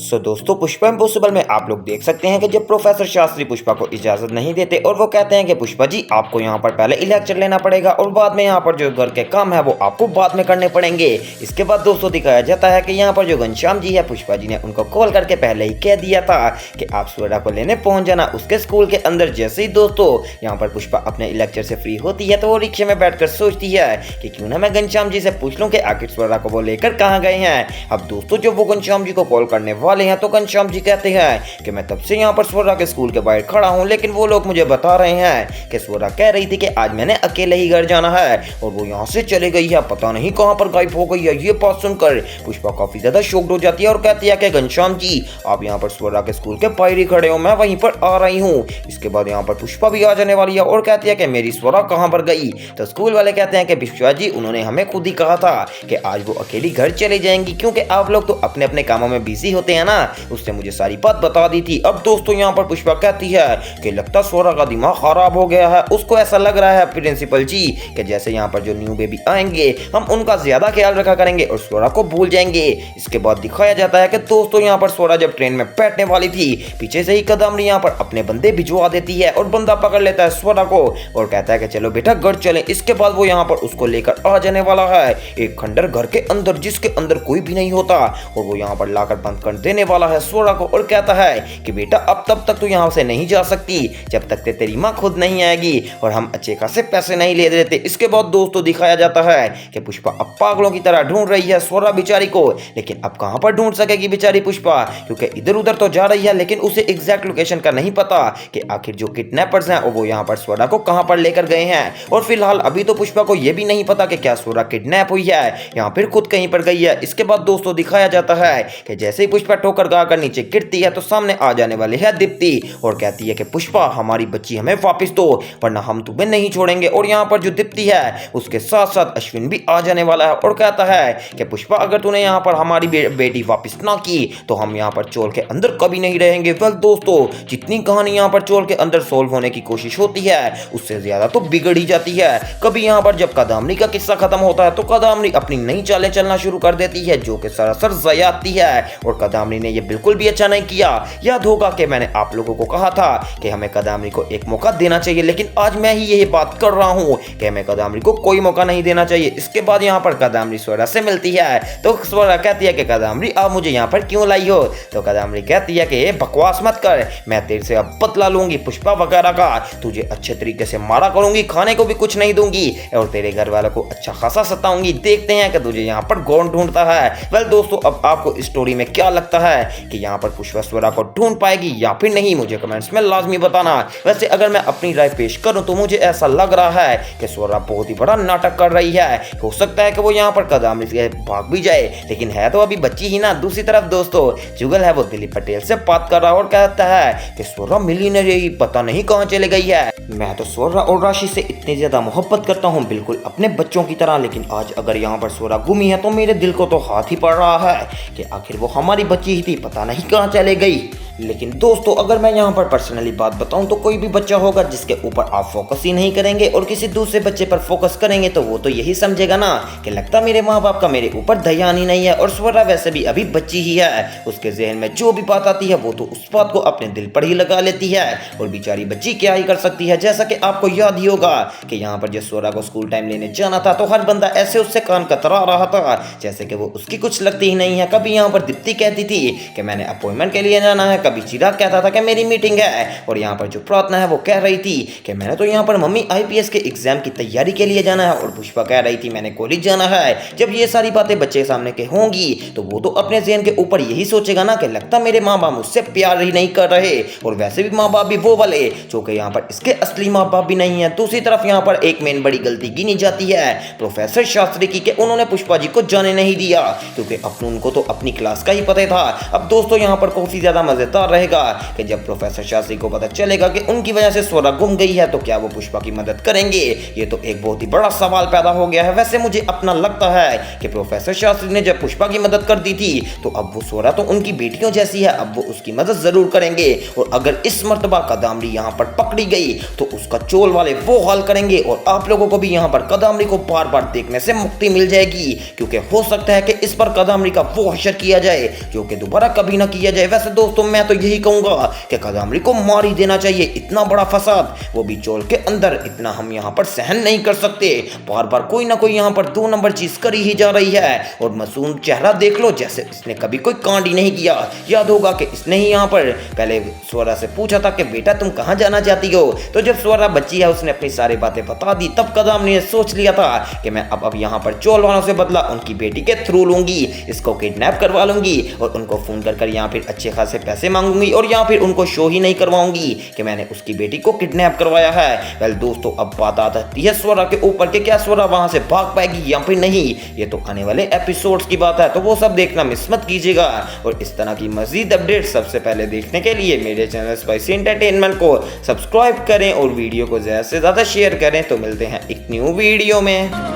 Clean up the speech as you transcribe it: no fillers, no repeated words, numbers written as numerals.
दोस्तों पुष्पा इम्पॉसिबल में आप लोग देख सकते हैं कि जब प्रोफेसर शास्त्री पुष्पा को इजाजत नहीं देते और वो कहते हैं कि पुष्पा जी आपको यहाँ पर पहले लेक्चर लेना पड़ेगा और बाद में यहाँ पर जो घर के काम है वो आपको बाद में करने पड़ेंगे। इसके बाद दोस्तों दिखाया जाता है कि यहाँ पर जो घनश्याम जी है पुष्पा जी ने उनको कॉल करके पहले ही कह दिया था कि आप स्वरा को लेने पहुंच जाना उसके स्कूल के अंदर। जैसे ही दोस्तों यहाँ पर पुष्पा अपने लेक्चर से फ्री होती है तो वो रिक्शे में बैठकर सोचती है कि क्यों ना मैं घनश्याम जी से पूछ लूं कि आखिर स्वरा को वो लेकर कहाँ गए हैं। अब दोस्तों जब वो घनश्याम जी को कॉल करने वाले हैं तो घनश्याम जी कहते हैं कि मैं तब से यहाँ पर स्वरा के स्कूल के बाहर खड़ा हूँ, लेकिन वो लोग मुझे बता रहे हैं कि स्वरा कह रही थी कि आज मैंने अकेले ही घर जाना है और वो यहाँ से चली गई है, पता नहीं कहाँ पर गायब हो गई है। ये बात सुनकर पुष्पा काफी ज्यादा शॉक्ड हो जाती है और कहती है कि घनश्याम जी आप यहाँ पर स्वरा के स्कूल के बाहर ही खड़े हो, मैं वहीं पर आ रही हूँ। इसके बाद यहाँ पर पुष्पा भी आ जाने वाली है और कहती है कि मेरी स्वरा कहाँ पर गई। तो स्कूल वाले कहते हैं कि पुष्पा जी उन्होंने हमें खुद ही कहा था कि आज वो अकेली घर चली जाएंगी क्योंकि आप लोग तो अपने अपने कामों में बिजी होते हैं ना, उसने मुझे सारी बात बता दी थी। अब दोस्तों यहाँ पर पुष्पा कहती है कि लगता स्वरा का दिमाग खराब हो गया है, उसको ऐसा लग रहा है प्रिंसिपल जी कि जैसे यहाँ पर जो न्यू बेबी आएंगे हम उनका ज्यादा ख्याल रखा करेंगे और स्वरा को भूल जाएंगे। इसके बाद दिखाया जाता है कि दोस्तों यहाँ पर स्वरा जब ट्रेन में बैठने वाली थी पीछे से ही कदमनी यहाँ पर अपने बंदे भिजवा देती है और बंदा पकड़ लेता है स्वरा को और कहता है कि चलो बेटा घर चले। इसके बाद वो यहाँ पर उसको लेकर आ जाने वाला है एक खंडर घर के अंदर जिसके अंदर कोई भी नहीं होता और वो यहाँ पर लाकर बंद कर देने वाला है स्वरा को और कहता है कि बेटा अब तब तक तू यहाँ से नहीं जा सकती जब तक तेरी माँ खुद नहीं आएगी और हम अच्छे खासे पैसे नहीं ले देते। इसके बाद दोस्तों दिखाया जाता है कि पुष्पा अब पागलों की तरह ढूंढ रही है स्वरा बेचारी को, लेकिन अब कहाँ पर ढूंढ सकेगी बेचारी पुष्पा क्योंकि इधर उधर तो जा रही है लेकिन उसे एग्जैक्ट लोकेशन का नहीं पता कि आखिर जो किडनैपर्स हैं वो यहाँ पर स्वरा को कहाँ पर लेकर गए हैं। और फिलहाल अभी तो पुष्पा को यह भी नहीं पता कि क्या स्वरा किडनैप हुई है यहाँ फिर खुद कहीं पर गई है। इसके बाद दोस्तों दिखाया जाता है कि जैसे ही पुष्पा ठोकर खाकर नीचे गिरती है तो सामने आ जाने वाली है दीप्ति और कहती है कि पुष्पा हमारी बच्ची हमें वापस दो वरना हम तुम्हें नहीं छोड़ेंगे। और यहाँ पर जो दीप्ति है उसके साथ साथ अश्विन भी आ जाने वाला है और कहता है कि पुष्पा अगर तूने यहाँ पर हमारी बेटी वापस ना की तो हम यहाँ पर चोल के अंदर कभी नहीं रहेंगे। वेल दोस्तों जितनी कहानी यहाँ पर चोल के अंदर सोल्व होने की कोशिश होती है उससे ज्यादा तो बिगड़ ही जाती है। कभी यहाँ पर जब कदामनी का किस्सा खत्म होता है तो कदामनी अपनी नई चालें चलना शुरू कर देती है जो कि सरासर ज़या आती है और कदामनी ने यह बिल्कुल भी अच्छा नहीं किया। याद होगा कि मैंने आप लोगों को कहा था कि हमें कदामनी को एक मौका देना चाहिए, लेकिन आज मैं ही यही बात कर रहा हूँ कि हमें कदामनी को कोई मौका नहीं देना चाहिए। इसके बाद यहाँ पर कदामनी स्वरा से मिलती है तो स्वरा कहती है कि कदामनी आप मुझे यहाँ पर क्यों लाई हो। तो कदामनी कहती है कि बकवास मत कर, मैं तेरे से अब बदला लूंगी पुष्पा वगैरह का, तुझे अच्छे तरीके से मारा करूंगी, खाने को भी कुछ नहीं दूंगी और तेरे घर वालों को अच्छा खासा सताऊंगी। देखते हैं कि तुझे यहाँ पर कौन ढूंढता है। वेल दोस्तों अब आपको इस स्टोरी में क्या लगता है कि यहाँ पर पुष्पा स्वरा को ढूंढ पाएगी या फिर नहीं, मुझे कमेंट्स में लाजमी बताना। वैसे अगर मैं अपनी राय पेश करूं तो मुझे ऐसा लग रहा है कि स्वरा बहुत ही बड़ा नाटक कर रही है। हो सकता है कि वो यहाँ पर कदामनी से भाग भी जाए लेकिन है तो अभी बच्ची ही ना। दूसरी तरफ दोस्तों जुगल है वो दिलीप पटेल से बात कर रहा है और कहता है कि स्वरा मिली नहीं रही, पता नहीं कहाँ चले गई है। मैं तो स्वरा और राशि से इतनी ज्यादा मोहब्बत करता हूँ बिल्कुल अपने बच्चों की तरह, लेकिन आज अगर यहाँ पर स्वरा गुमी है तो मेरे दिल को तो हाथ ही पड़ रहा है कि आखिर वो हमारी बच्ची ही थी, पता नहीं कहाँ चले गई। लेकिन दोस्तों अगर मैं यहाँ पर पर्सनली बात बताऊं तो कोई भी बच्चा होगा जिसके ऊपर आप फोकस ही नहीं करेंगे और किसी दूसरे बच्चे पर फोकस करेंगे तो वो तो यही समझेगा ना कि लगता मेरे माँ बाप का मेरे ऊपर ध्यान ही नहीं है। और स्वरा वैसे भी अभी बच्ची ही है, उसके जहन में जो भी बात आती है वो तो उस बात को अपने दिल पर ही लगा लेती है और बेचारी बच्ची क्या ही कर सकती है। जैसा कि आपको याद ही होगा कि यहाँ पर जब स्वरा को स्कूल टाइम लेने जाना था तो हर बंदा ऐसे उससे कान कतरा रहा था जैसे कि वो उसकी कुछ लगती ही नहीं है। कभी यहाँ पर दीप्ति कहती थी कि मैंने अपॉइंटमेंट के लिए जाना है, कभी चिराग कहता था कि मेरी मीटिंग है और यहाँ पर जो प्रार्थना है वो कह रही थी कि मैंने तो यहाँ पर मम्मी आईपीएस के एग्जाम की तैयारी के लिए जाना है और पुष्पा कह रही थी मैंने कॉलेज जाना है। जब ये सारी बातें बच्चे सामने के होंगी तो वो तो अपने जहन के ऊपर यही सोचेगा ना कि लगता मेरे माँ बाप मुझसे प्यार ही नहीं कर रहे और वैसे भी माँ बाप भी वो वाले जो कि यहाँ पर इसके असली माँ बाप भी नहीं है। दूसरी तरफ यहाँ पर एक मेन बड़ी गलती गिनी जाती है प्रोफेसर शास्त्री की कि उन्होंने पुष्पा जी को जाने नहीं दिया क्योंकि उनको तो अपनी क्लास का ही पता था। अब दोस्तों यहाँ पर काफी ज्यादा मजेदार मजेदार रहेगा कि जब प्रोफेसर शास्त्री को पता चलेगा कि उनकी वजह से स्वरा गुम गई है तो क्या वो पुष्पा की मदद करेंगे। ये तो एक बहुत ही बड़ा सवाल पैदा हो गया है। वैसे मुझे अपना लगता है कि प्रोफेसर शास्त्री ने जब पुष्पा की मदद कर दी थी तो अब वो स्वरा तो उनकी बेटियों जैसी है, अब वो उसकी मदद जरूर करेंगे। और अगर इस मर्तबा कदामरी यहाँ पर पकड़ी गई तो उसका चोल वाले वो हाल करेंगे और आप लोगों को भी यहाँ पर कदामरी को बार बार देखने से मुक्ति मिल जाएगी, क्योंकि हो सकता है कि इस पर कदामरी का वो हशर किया जाए जो कि दोबारा कभी ना किया जाए। वैसे दोस्तों मैं तो यही कहूंगा कि कदामरी को मार ही देना चाहिए। इतना बड़ा फसाद, वो भी चोल के अंदर, इतना हम यहाँ पर सहन नहीं कर सकते। बार बार कोई ना कोई यहाँ पर 2 नंबर चीज करी ही जा रही है। और मासूम चेहरा देख लो, जैसे इसने कभी कोई कांड ही नहीं किया। याद होगा कि इसने ही यहाँ पर पहले स्वरा से पूछा था कि बेटा तुम कहाँ जाना चाहती हो, तो जब स्वरा बच्ची है उसने अपनी सारी बातें बता दी। तब कदामरी ने सोच लिया था कि मैं अब यहाँ पर चोल वालों से बदला उनकी बेटी के थ्रू लूंगी, इसको किडनैप करवा लूंगी और उनको फोन कर यहाँ फिर अच्छे खासे पैसे मांगूंगी और यहाँ फिर उनको शो ही नहीं करवाऊंगी कि मैंने उसकी बेटी को किडनैप करवाया है। वेल दोस्तों अब बात आती है स्वरा के ऊपर कि क्या स्वरा वहां से भाग पाएगी या फिर नहीं। ये तो आने वाले एपिसोड्स की बात है, तो वो सब देखना मिस मत कीजिएगा। और इस तरह की मजीद अपडेट सबसे पहले देखने के लिए मेरे चैनल स्पाइसी एंटरटेनमेंट को सब्सक्राइब करें और वीडियो को ज़्यादा से ज़्यादा शेयर करें। तो मिलते हैं एक न्यू वीडियो में।